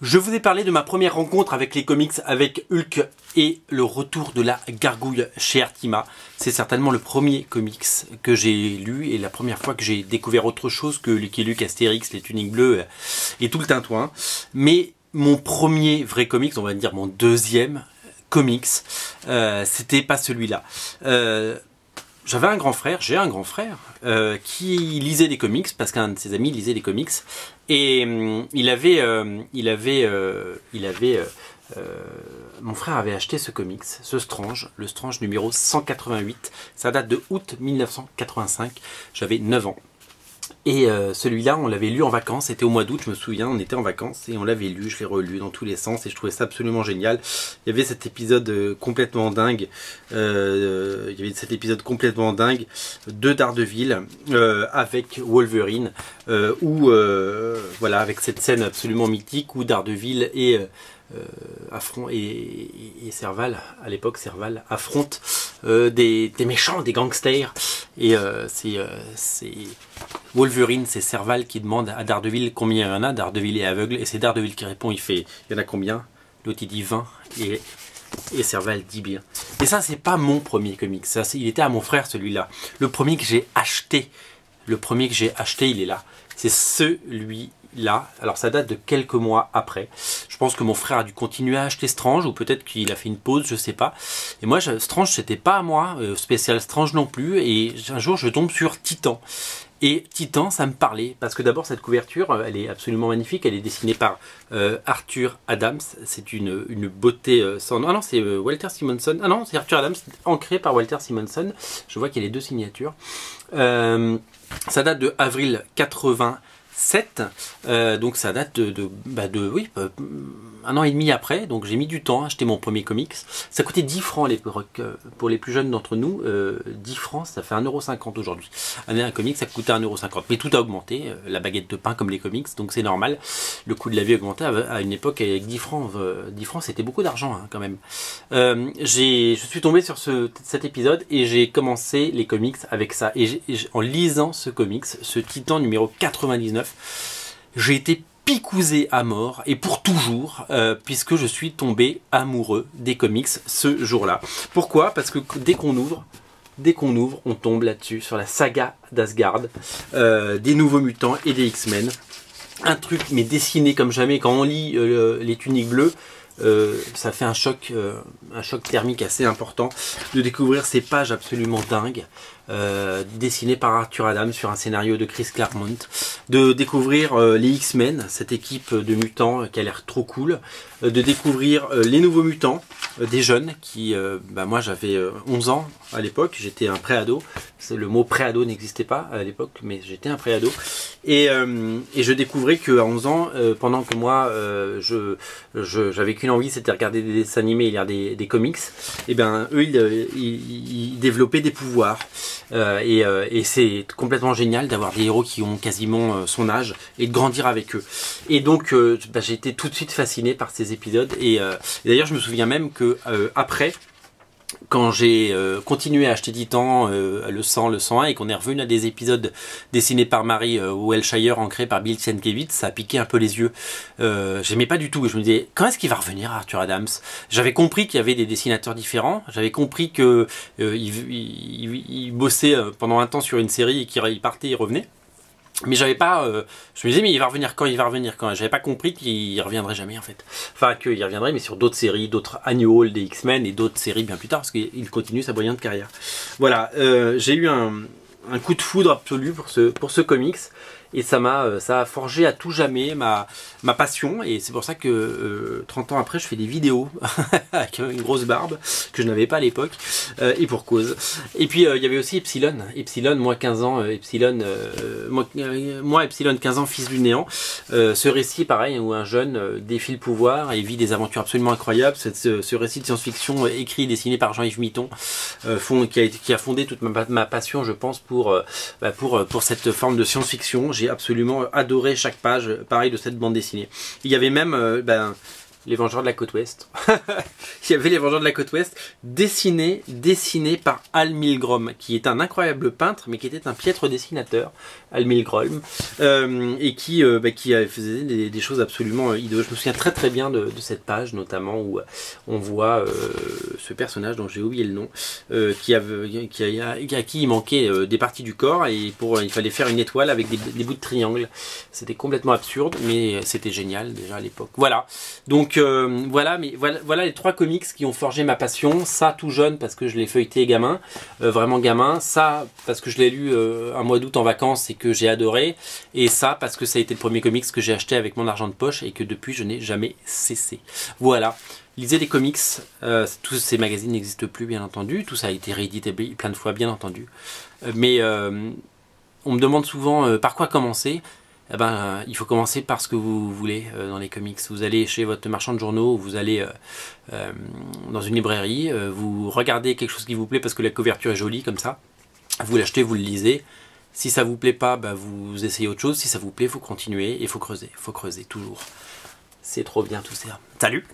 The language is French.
Je vous ai parlé de ma première rencontre avec les comics, avec Hulk et le retour de la gargouille chez Artima. C'est certainement le premier comics que j'ai lu et la première fois que j'ai découvert autre chose que Lucky Luke, Astérix, les tuniques bleues et tout le tintouin. Mais mon premier vrai comics, on va dire mon deuxième comics, c'était pas celui-là. J'avais un grand frère, j'ai un grand frère qui lisait des comics parce qu'un de ses amis lisait des comics et mon frère avait acheté ce comics, ce Strange, le Strange numéro 188, ça date de août 1985, j'avais 9 ans. Et celui-là, on l'avait lu en vacances, c'était au mois d'août, je me souviens, on était en vacances et on l'avait lu, je l'ai relu dans tous les sens et je trouvais ça absolument génial. Il y avait cet épisode complètement dingue, de Daredevil avec Wolverine, voilà, avec cette scène absolument mythique où Daredevil et Serval, à l'époque Serval, affrontent des méchants, des gangsters, et c'est Wolverine, c'est Serval qui demande à Daredevil combien il y en a. Daredevil est aveugle et c'est Daredevil qui répond, il fait il y en a combien, l'autre il dit 20 et Serval dit bien. Et ça c'est pas mon premier comic, ça il était à mon frère celui-là. Le premier que j'ai acheté, il est là, c'est celui-là. Alors ça date de quelques mois après. Je pense que mon frère a dû continuer à acheter Strange ou peut-être qu'il a fait une pause, je sais pas. Et moi Strange c'était pas à moi, spécial Strange non plus. Et un jour je tombe sur Titan. Et Titan, ça me parlait, parce que d'abord cette couverture, elle est absolument magnifique, elle est dessinée par Arthur Adams, c'est une beauté sans nom. Ah non, c'est Walter Simonson, ah non, c'est Arthur Adams, ancré par Walter Simonson, je vois qu'il y a les deux signatures. Ça date de avril 87, donc ça date oui, un an et demi après, donc j'ai mis du temps à acheter mon premier comics. Ça coûtait 10 francs à l'époque, pour les plus jeunes d'entre nous, 10 francs ça fait 1,50 € aujourd'hui. Un comics ça coûtait 1,50 €, mais tout a augmenté, la baguette de pain comme les comics, donc c'est normal. Le coût de la vie a augmenté à une époque avec 10 francs, 10 francs c'était beaucoup d'argent hein, quand même. Je suis tombé sur cet épisode et j'ai commencé les comics avec ça. Et en lisant ce comics, ce Titan numéro 99, j'ai été picousé à mort et pour toujours puisque je suis tombé amoureux des comics ce jour-là. Pourquoi? Parce que dès qu'on ouvre, on tombe là-dessus, sur la saga d'Asgard, des Nouveaux Mutants et des X-Men. Un truc mais dessiné comme jamais. Quand on lit les tuniques bleues, ça fait un choc thermique assez important de découvrir ces pages absolument dingues. Dessiné par Arthur Adams sur un scénario de Chris Claremont, de découvrir les X-Men, cette équipe de mutants qui a l'air trop cool, de découvrir les Nouveaux Mutants, des jeunes qui, moi j'avais 11 ans à l'époque, j'étais un pré-ado, le mot pré-ado n'existait pas à l'époque, mais j'étais un pré-ado, et je découvrais qu'à 11 ans, pendant que moi j'avais qu'une envie, c'était de regarder des dessins animés et lire des comics, et bien eux ils développaient des pouvoirs. Et c'est complètement génial d'avoir des héros qui ont quasiment son âge et de grandir avec eux. Et donc j'ai été tout de suite fasciné par ces épisodes et d'ailleurs je me souviens même que après, quand j'ai continué à acheter Titan, le 100, le 101 et qu'on est revenu à des épisodes dessinés par Mary Welshire, ancrés par Bill Sienkiewicz, ça a piqué un peu les yeux. J'aimais pas du tout. Je me disais, quand est-ce qu'il va revenir Arthur Adams? J'avais compris qu'il y avait des dessinateurs différents. J'avais compris que il bossait pendant un temps sur une série et qu'il partait, il revenait. Mais j'avais pas, je me disais mais il va revenir quand, j'avais pas compris qu'il reviendrait jamais en fait. Enfin qu'il reviendrait mais sur d'autres séries, d'autres annuals des X-Men et d'autres séries bien plus tard parce qu'il continue sa brillante carrière. Voilà, j'ai eu un coup de foudre absolu pour ce comics. Et ça a forgé à tout jamais ma passion. Et c'est pour ça que 30 ans après, je fais des vidéos avec une grosse barbe que je n'avais pas à l'époque. Et pour cause. Et puis, il y avait aussi Epsilon. Epsilon, moi 15 ans. Moi, Epsilon, 15 ans, fils du néant. Ce récit, pareil, où un jeune défie le pouvoir et vit des aventures absolument incroyables. Ce récit de science-fiction écrit et dessiné par Jean-Yves Mitton, qui a fondé toute ma passion, je pense, pour cette forme de science-fiction. J'ai absolument adoré chaque page, pareil, de cette bande dessinée. Il y avait même Les Vengeurs de la Côte Ouest. Il y avait Les Vengeurs de la Côte Ouest, dessinés par Al Milgrom, qui est un incroyable peintre, mais qui était un piètre dessinateur, Al Milgrom, et qui faisait des choses absolument hideuses. Je me souviens très bien de cette page, notamment où on voit ce personnage dont j'ai oublié le nom, à qui il manquait des parties du corps, et il fallait faire une étoile avec des bouts de triangle. C'était complètement absurde, mais c'était génial déjà à l'époque. Voilà, donc voilà les 3 comics qui ont forgé ma passion. Ça tout jeune parce que je l'ai feuilleté gamin, vraiment gamin. Ça parce que je l'ai lu un mois d'août en vacances et que j'ai adoré. Et ça parce que ça a été le premier comics que j'ai acheté avec mon argent de poche et que depuis je n'ai jamais cessé. Voilà. Lisez des comics, tous ces magazines n'existent plus bien entendu, tout ça a été réédité plein de fois bien entendu. Mais on me demande souvent par quoi commencer. Eh ben, il faut commencer par ce que vous voulez dans les comics. Vous allez chez votre marchand de journaux, vous allez dans une librairie, vous regardez quelque chose qui vous plaît parce que la couverture est jolie comme ça, vous l'achetez, vous le lisez. Si ça vous plaît pas, bah, vous essayez autre chose. Si ça vous plaît, il faut continuer et il faut creuser toujours. C'est trop bien tout ça. Salut!